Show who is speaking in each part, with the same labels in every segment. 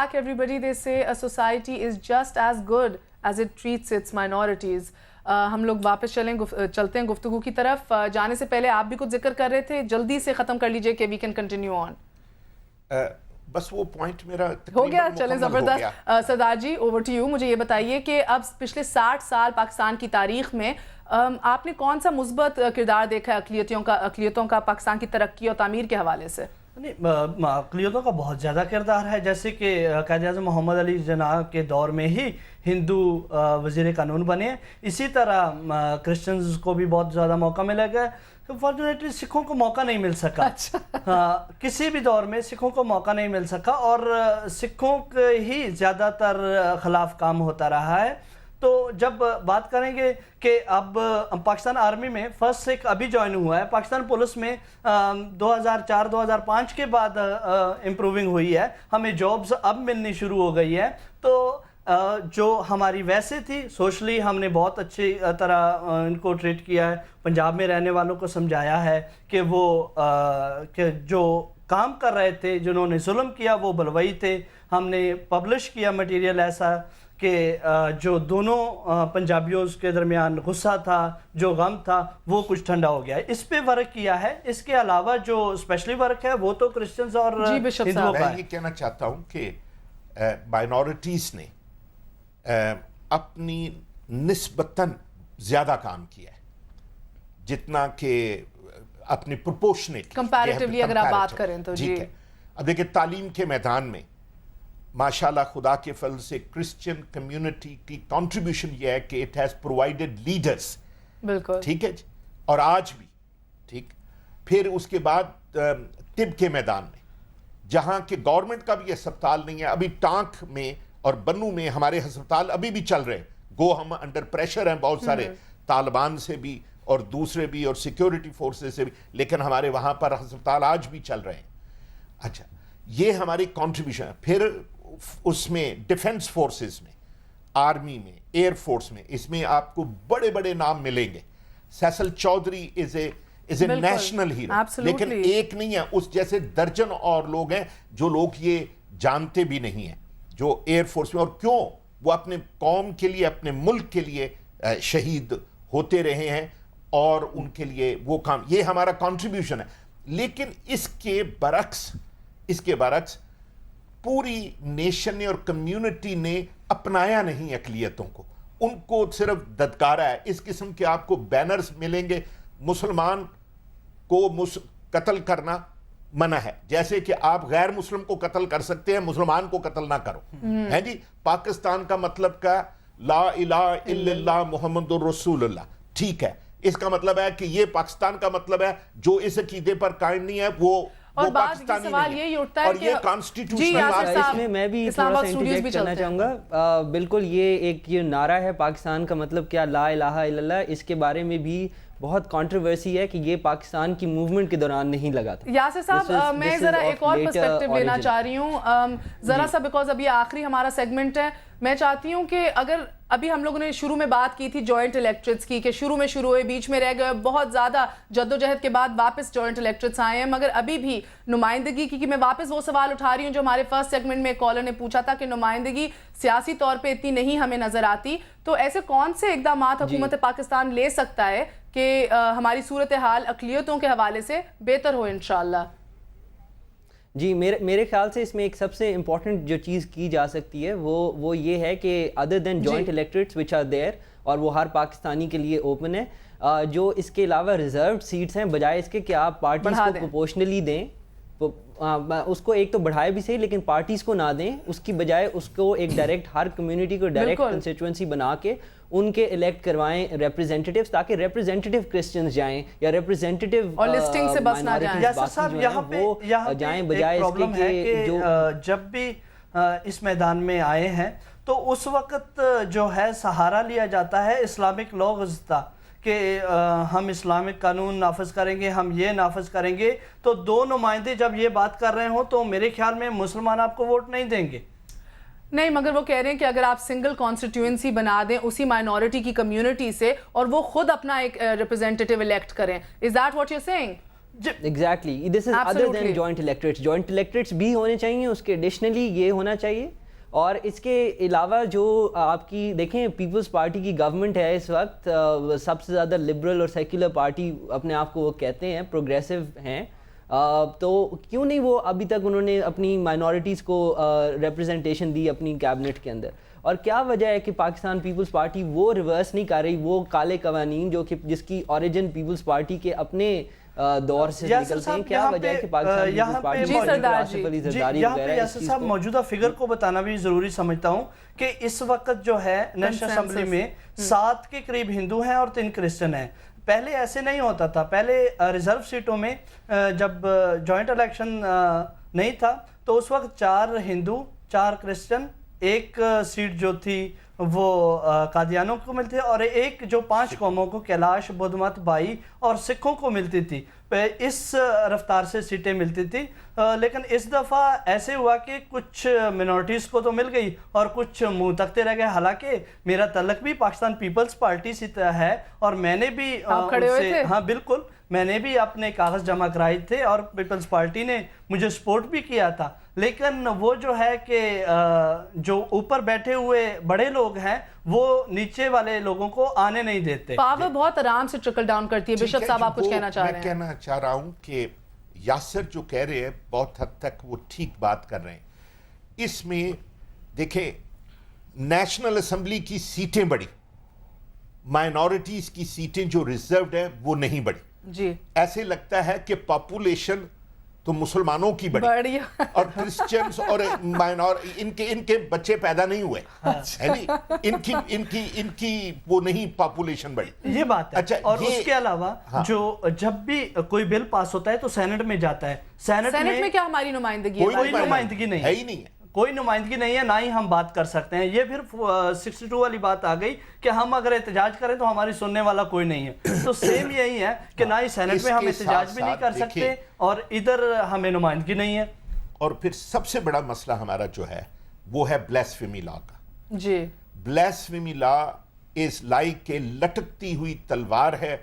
Speaker 1: back, everybody. They say a society is just as good as it treats its minorities. ہم لوگ واپس چلتے ہیں گفتگو کی طرف. جانے سے پہلے آپ بھی کچھ ذکر کر رہے تھے, جلدی سے ختم کر لیجئے کہ we can continue on.
Speaker 2: بس وہ پوائنٹ میرا
Speaker 1: ہو گیا. چلیں زبردست. سردار جی اوور ٹو یو. مجھے یہ بتائیے کہ اب پچھلے 60 سال پاکستان کی تاریخ میں آپ نے کون سا مثبت کردار دیکھا ہے اقلیتوں کا پاکستان کی ترقی اور تعمیر کے حوالے سے؟
Speaker 3: اقلیتوں کا بہت زیادہ کردار ہے. جیسے کہ قائد اعظم محمد علی جناح کے دور میں ہی ہندو وزیر قانون بنے, اسی طرح کرسچنز کو بھی بہت زیادہ موقع ملے گا. فارچونیٹلی سکھوں کو موقع نہیں مل سکا. کسی بھی دور میں سکھوں کو موقع نہیں مل سکا اور سکھوں کے ہی زیادہ تر خلاف کام ہوتا رہا ہے. تو جب بات کریں گے کہ اب پاکستان آرمی میں فرسٹ سکھ ابھی جوائن ہوا ہے, پاکستان پولیس میں 2004-2005 کے بعد امپروونگ ہوئی ہے, ہمیں جابز اب ملنی شروع ہو گئی ہے. تو جو ہماری ویسے تھی سوشلی ہم نے بہت اچھی طرح ان کو ٹریٹ کیا ہے. پنجاب میں رہنے والوں کو سمجھایا ہے کہ وہ کہ جو کام کر رہے تھے, جنہوں نے ظلم کیا وہ بلوئی تھے. ہم نے پبلش کیا مٹیریل ایسا کہ جو دونوں پنجابیوں کے درمیان غصہ تھا, جو غم تھا, وہ کچھ ٹھنڈا ہو گیا ہے. اس پہ ورک کیا ہے. اس کے علاوہ جو اسپیشلی ورک ہے وہ تو کرسچنز اور ہندوؤں کا ہے.
Speaker 2: میں یہ کہنا چاہتا ہوں کہ مائنورٹیز نے اپنی نسبتاً زیادہ کام کیا ہے جتنا کہ اپنی پروپورشنیٹ
Speaker 1: کمپیریٹیولی اگر آپ بات کریں تو. جی
Speaker 2: اب دیکھیں تعلیم کے میدان میں ماشاءاللہ خدا کے فضل سے کرسچن کمیونٹی کی کنٹریبیوشن یہ ہے کہ اٹ ہیز پرووائڈڈ لیڈرز.
Speaker 1: بالکل
Speaker 2: ٹھیک ہے جی, اور آج بھی ٹھیک. پھر اس کے بعد طب کے میدان میں جہاں کہ گورنمنٹ کا بھی اسپتال نہیں ہے, ابھی ٹانک میں اور بنو میں ہمارے ہسپتال ابھی بھی چل رہے ہیں. گو ہم انڈر پریشر ہیں بہت سارے طالبان سے بھی اور دوسرے بھی اور سیکیورٹی فورسز سے بھی, لیکن ہمارے وہاں پر ہسپتال آج بھی چل رہے ہیں. اچھا, یہ ہماری کنٹریبیوشن ہے. پھر اس میں ڈیفنس فورسز میں, آرمی میں, ایئر فورس میں, اس میں آپ کو بڑے بڑے نام ملیں گے. سیسل چودھری از اے نیشنل ہیرو, لیکن ایک نہیں ہے, اس جیسے درجن اور لوگ ہیں جو لوگ یہ جانتے بھی نہیں ہیں جو ایئر فورس میں, اور کیوں وہ اپنے قوم کے لیے اپنے ملک کے لیے شہید ہوتے رہے ہیں اور ان کے لیے وہ کام, یہ ہمارا کنٹریبیوشن ہے. لیکن اس کے برعکس پوری نیشن نے اور کمیونٹی نے اپنایا نہیں اقلیتوں کو, ان کو صرف دھتکارا ہے. اس قسم کے آپ کو بینرز ملیں گے, مسلمان کو قتل کرنا منع ہے, جیسے کہ آپ غیر مسلم کو قتل کر سکتے ہیں, مسلمان کو قتل نہ کرو. ہے جی, پاکستان کا مطلب کا لا الہ الا اللہ محمد الرسول اللہ, ٹھیک ہے. اس کا مطلب ہے کہ یہ پاکستان کا مطلب ہے جو اس عقیدے پر قائم نہیں ہے وہ پاکستانی نہیں ہے, اور یہ کانسٹیٹیوشنل.
Speaker 4: اس میں میں بھی تھوڑا سا انٹرجیکٹ کرنا چاہوں گا. بالکل یہ ایک یہ نعرہ ہے پاکستان کا مطلب کیا, لا الہ الا اللہ, اس کے بارے میں بھی بہت کنٹروورسی ہے کہ یہ پاکستان کی موومنٹ کے دوران نہیں لگا تھا.
Speaker 1: یاسر صاحب میں ذرا ایک اور پرسپیکٹیو لینا چاہ رہی ہوں ذرا سا, بیکاز ابھی آخری ہمارا سیگمنٹ ہے. میں چاہتی ہوں کہ اگر ابھی ہم لوگوں نے شروع میں بات کی تھی جوائنٹ الیکٹریٹس کی, کہ شروع ہوئے, بیچ میں رہ گئے, بہت زیادہ جدوجہد کے بعد واپس جوائنٹ الیکٹریٹس آئے ہیں, مگر ابھی بھی نمائندگی کی, کہ میں واپس وہ سوال اٹھا رہی ہوں جو ہمارے فرسٹ سیگمنٹ میں کالر نے پوچھا تھا کہ نمائندگی سیاسی طور پہ اتنی نہیں ہمیں نظر آتی. تو ایسے کون سے اقدامات حکومت پاکستان لے سکتا ہے کہ ہماری صورتحال اقلیتوں کے حوالے سے بہتر ہو انشاءاللہ؟
Speaker 4: جی میرے خیال سے اس میں ایک سب سے امپورٹنٹ جو چیز کی جا سکتی ہے وہ یہ ہے کہ other then joint electorates which are there, اور وہ ہر پاکستانی کے لیے اوپن ہے, جو اس کے علاوہ ریزروڈ سیٹس ہیں, بجائے اس کے کہ آپ پارٹیز کو پروپورشنلی دیں, اس کو ایک تو بڑھائے بھی صحیح لیکن پارٹیز کو نہ دیں, اس کی بجائے اس کو ایک ڈائریکٹ ہر کمیونٹی کو ڈائریکٹ کنسٹیچوئنسی بنا کے ان کے الیکٹ کروائیں ریپرزینٹیٹیوز, تاکہ ریپرزینٹیٹیو کرسچنز جائیں یا ریپرزینٹیٹیو
Speaker 1: اور لسٹنگ سے بس نہ جائیں.
Speaker 3: یاسر صاحب یہاں
Speaker 4: جائیں بجائے اس کے کہ جو
Speaker 3: جب بھی اس میدان میں آئے ہیں تو اس وقت جو ہے سہارا لیا جاتا ہے اسلامک لا گزشتہ کہ ہم اسلامک قانون نافذ کریں گے, ہم یہ نافذ کریں گے. تو دو نمائندے جب یہ بات کر رہے ہوں تو میرے خیال میں مسلمان آپ کو ووٹ نہیں دیں گے.
Speaker 1: نہیں, مگر وہ کہہ رہے ہیں کہ اگر آپ سنگل کانسٹیٹیوئنسی بنا دیں اسی مائنورٹی کی کمیونٹی سے اور وہ خود اپنا ایک ریپرزینٹیٹیو الیکٹ کریں, is that what you are seeing?
Speaker 4: Exactly. This is other than
Speaker 1: Absolutely.
Speaker 4: joint electorates. Joint electorates بھی ہونے چاہیے, اس کے additionally یہ ہونا چاہیے. اور اس کے علاوہ جو آپ کی دیکھیں پیپلز پارٹی کی گورنمنٹ ہے اس وقت, سب سے زیادہ لبرل اور سیکولر پارٹی اپنے آپ کو وہ کہتے ہیں, پروگریسو ہیں, تو کیوں نہیں وہ ابھی تک انہوں نے اپنی مائنورٹیز کو ریپرزنٹیشن دی اپنی کیبنٹ کے اندر؟ اور کیا وجہ ہے کہ پاکستان پیپلز پارٹی وہ ریورس نہیں کر رہی, وہ کالے قوانین جو کہ جس کی اوریجن پیپلز پارٹی کے اپنے دور سے نکلتے ہیں, کیا وجہ ہے کہ پاکستان پیپلز پارٹی
Speaker 3: یہاں پہ یاسر صاحب موجودہ فگر کو بتانا بھی ضروری سمجھتا ہوں کہ اس وقت جو ہے نیشنل اسمبلی میں 7 کے قریب ہندو ہیں اور 3 کرسچن ہیں. پہلے ایسے نہیں ہوتا تھا. پہلے ریزرو سیٹوں میں جب جوائنٹ الیکشن نہیں تھا تو اس وقت 4 ہندو 4 کرسچن, 1 سیٹ جو تھی وہ قادیانوں کو ملتی اور 1 جو 5 قوموں کو کیلاش, بدھ مت, بائی اور سکھوں کو ملتی تھی. اس رفتار سے سیٹیں ملتی تھی. لیکن اس دفعہ ایسے ہوا کہ کچھ منورٹیز کو تو مل گئی اور کچھ منہ تکتے رہ گئے. حالانکہ میرا تعلق بھی پاکستان پیپلز پارٹی سے ہے اور میں نے بھی ہاں بالکل میں نے بھی اپنے کاغذ جمع کرائے تھے اور پیپلز پارٹی نے مجھے سپورٹ بھی کیا تھا. لیکن وہ جو ہے کہ جو اوپر بیٹھے ہوئے بڑے لوگ ہیں وہ نیچے والے لوگوں کو آنے نہیں دیتے.
Speaker 1: پاور بہت آرام سے ٹرکل ڈاؤن کرتی ہے. بشپ صاحب آپ کچھ کہنا چاہ رہے ہیں؟
Speaker 2: میں کہنا چاہ رہا ہوں کہ یاسر جو کہہ رہے ہیں بہت حد تک وہ ٹھیک بات کر رہے ہیں. اس میں دیکھیں نیشنل اسمبلی کی سیٹیں بڑی, مائنورٹیز کی سیٹیں جو ریزروڈ ہیں وہ نہیں بڑی.
Speaker 1: جی
Speaker 2: ایسے لگتا ہے کہ پاپولیشن تو مسلمانوں کی بڑی اور کرسچنز اور ان کے بچے پیدا نہیں ہوئے, ان کی وہ نہیں پاپولیشن بڑی.
Speaker 3: یہ بات ہے. اور اس کے علاوہ جو جب بھی کوئی بل پاس ہوتا ہے تو سینٹ میں جاتا ہے. سینٹ میں
Speaker 1: کیا ہماری نمائندگی ہے؟
Speaker 3: کوئی نمائندگی نہیں ہے,
Speaker 2: ہی نہیں ہے,
Speaker 3: کوئی نمائندگی نہیں ہے, نہ ہی ہم بات کر سکتے ہیں. یہ پھر 62 والی بات آ گئی کہ ہم اگر احتجاج کریں تو ہماری سننے والا کوئی نہیں ہے. تو سیم یہی ہے کہ نہ ہی سینٹ میں ہم احتجاج بھی نہیں کر سکتے اور ادھر ہمیں نمائندگی نہیں ہے.
Speaker 2: اور پھر سب سے بڑا مسئلہ ہمارا جو ہے وہ ہے بلیسفیمی لا کا.
Speaker 1: جی
Speaker 2: بلیسفیمی لا از لائک کہ لٹکتی ہوئی تلوار ہے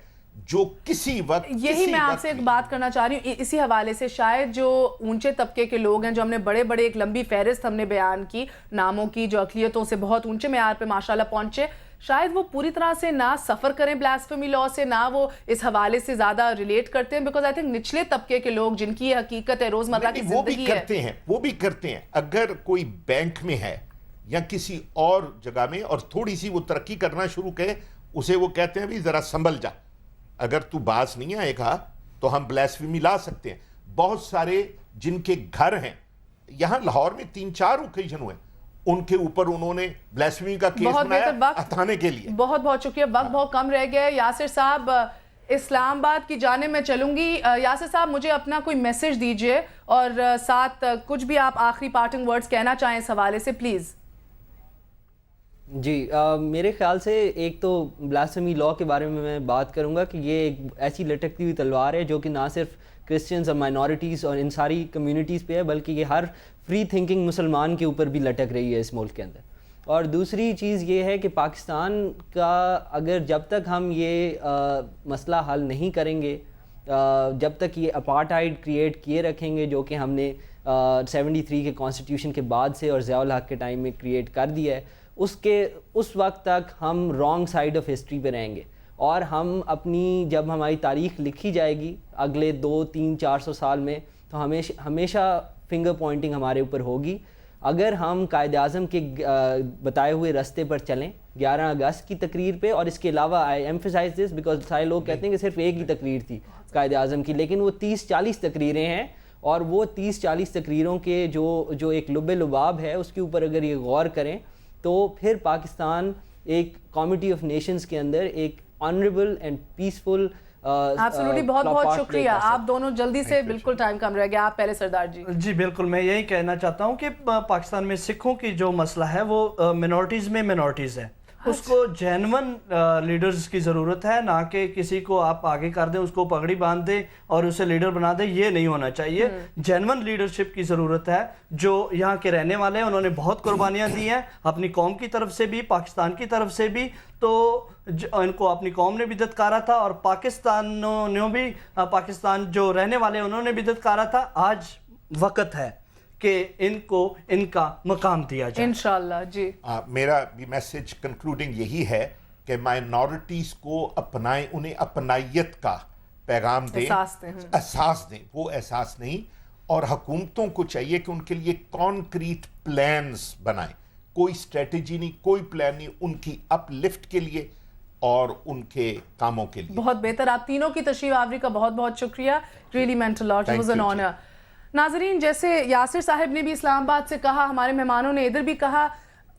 Speaker 2: جو کسی وقت
Speaker 1: یہی میں آپ سے ایک بات کرنا چاہ رہی ہوں اسی حوالے سے. شاید جو اونچے طبقے کے لوگ ہیں, جو ہم نے بڑے بڑے ایک لمبی فہرست ہم نے بیان کی ناموں کی, جو اقلیتوں سے بہت اونچے معیار پہ ماشاءاللہ پہنچے, شاید وہ پوری طرح سے نہ سفر کریں بلیسفیمی لا سے, نہ وہ اس حوالے سے زیادہ ریلیٹ کرتے ہیں. بیکاز آئی تھنک نچلے طبقے کے لوگ جن کی یہ حقیقت ہے روزمرہ کی زندگی ہے,
Speaker 2: وہ بھی کرتے ہیں. اگر کوئی بینک میں ہے یا کسی اور جگہ میں اور تھوڑی سی وہ ترقی کرنا شروع کرے, اسے وہ کہتے ہیں بھی ذرا سنبھل جا, اگر تو باز نہیں آئے گا تو ہم بلیسفیمی لا سکتے ہیں. بہت سارے جن کے گھر ہیں یہاں لاہور میں 3-4 اوکیزن ہوئے, ان کے اوپر انہوں نے بلیسفیمی کا کیس بنایا ہٹانے کے لیے.
Speaker 1: بہت بہت شکریہ, وقت بہت کم رہ گیا ہے. یاسر صاحب اسلام آباد کی جانب میں چلوں گی. یاسر صاحب مجھے اپنا کوئی میسج دیجئے اور ساتھ کچھ بھی آپ آخری پارٹنگ ورڈز کہنا چاہیں اس حوالے سے پلیز.
Speaker 4: جی میرے خیال سے ایک تو بلاسفیمی لا کے بارے میں بات کروں گا کہ یہ ایک ایسی لٹکتی ہوئی تلوار ہے جو کہ نہ صرف کرسچنز اور مائنورٹیز اور ان ساری کمیونٹیز پہ ہے بلکہ یہ ہر فری تھنکنگ مسلمان کے اوپر بھی لٹک رہی ہے اس ملک کے اندر. اور دوسری چیز یہ ہے کہ پاکستان کا اگر جب تک ہم یہ مسئلہ حل نہیں کریں گے, جب تک یہ اپارٹائڈ کریٹ کیے رکھیں گے جو کہ ہم نے 73 کے کانسٹیٹیوشن کے بعد سے اور ضیاء الحق کے ٹائم میں کریٹ کر دیا ہے, اس وقت تک ہم رانگ سائڈ آف ہسٹری پہ رہیں گے. اور ہم اپنی جب ہماری تاریخ لکھی جائے گی اگلے 200-300-400 سال میں تو ہمیشہ فنگر پوائنٹنگ ہمارے اوپر ہوگی. اگر ہم قائد اعظم کے بتائے ہوئے راستے پر چلیں 11 اگست کی تقریر پہ, اور اس کے علاوہ آئی ایمفسائز دس بیکاز سارے لوگ کہتے ہیں کہ صرف ایک ہی تقریر تھی قائد اعظم کی, لیکن وہ 30-40 تقریریں ہیں, اور وہ 30-40 تقریروں کے جو ایک لب لباب ہے اس کے اوپر اگر یہ غور کریں تو پھر پاکستان ایک کمیٹی آف نیشنز کے اندر ایک آنریبل اینڈ پیسفل.
Speaker 1: ایبسولوٹلی بہت بہت شکریہ. آپ دونوں جلدی سے, بالکل ٹائم کم رہ گیا, آپ پہلے سردار جی.
Speaker 3: جی بالکل, میں یہی کہنا چاہتا ہوں کہ پاکستان میں سکھوں کی جو مسئلہ ہے وہ منورٹیز میں منورٹیز ہے, اس کو جینون لیڈرز کی ضرورت ہے, نہ کہ کسی کو آپ آگے کر دیں, اس کو پگڑی باندھ دیں اور اسے لیڈر بنا دیں. یہ نہیں ہونا چاہیے. جینون لیڈرشپ کی ضرورت ہے. جو یہاں کے رہنے والے ہیں انہوں نے بہت قربانیاں دی ہیں, اپنی قوم کی طرف سے بھی, پاکستان کی طرف سے بھی. تو ان کو اپنی قوم نے بھی دتکارا تھا اور پاکستانوں نے بھی, پاکستان جو رہنے والے انہوں نے بھی دتکارا تھا. آج وقت ہے کہ ان کو ان کا مقام دیا جائے
Speaker 1: انشاءاللہ. جی
Speaker 2: میرا بھی میسج کنکلوڈنگ یہی ہے کہ مائنورٹیز کو اپنائیں, انہیں اپنائیت کا پیغام دیں, احساس دیں. وہ احساس نہیں, اور حکومتوں کو چاہیے کہ ان کے لیے کانکریٹ پلانز بنائیں. کوئی اسٹریٹجی نہیں, کوئی پلان نہیں ان کی اپ لفٹ کے لیے اور ان کے کاموں کے لیے.
Speaker 1: بہت بہتر. آپ تینوں کی تشریف آوری کا بہت بہت شکریہ. Really meant a lot. It was an honour. ناظرین, جیسے یاسر صاحب نے بھی اسلام آباد سے کہا, ہمارے مہمانوں نے ادھر بھی کہا,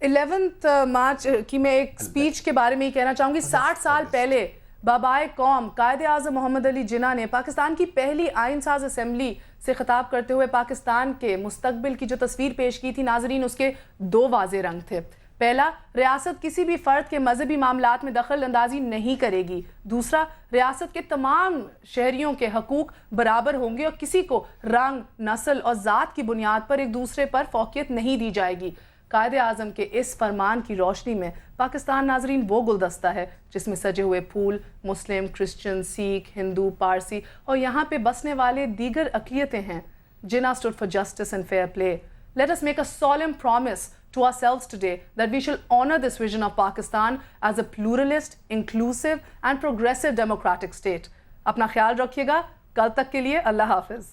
Speaker 1: 11 مارچ کی میں ایک سپیچ کے بارے میں یہ کہنا چاہوں گی. 60 سال پہلے بابائے قوم قائد اعظم محمد علی جناح نے پاکستان کی پہلی آئین ساز اسمبلی سے خطاب کرتے ہوئے پاکستان کے مستقبل کی جو تصویر پیش کی تھی ناظرین, اس کے 2 واضح رنگ تھے. پہلا, ریاست کسی بھی فرد کے مذہبی معاملات میں دخل اندازی نہیں کرے گی. دوسرا, ریاست کے تمام شہریوں کے حقوق برابر ہوں گے اور کسی کو رنگ, نسل اور ذات کی بنیاد پر ایک دوسرے پر فوقیت نہیں دی جائے گی. قائد اعظم کے اس فرمان کی روشنی میں پاکستان ناظرین وہ گلدستہ ہے جس میں سجے ہوئے پھول مسلم, کرسچن, سکھ, ہندو, پارسی اور یہاں پہ بسنے والے دیگر اقلیتیں ہیں. Jinnah stood for justice and fair play. Let us make a solemn promise to ourselves today that we shall honor this vision of Pakistan as a pluralist, inclusive and progressive democratic state. اپنا خیال رکھیے گا. کل تک کے لیے اللہ حافظ.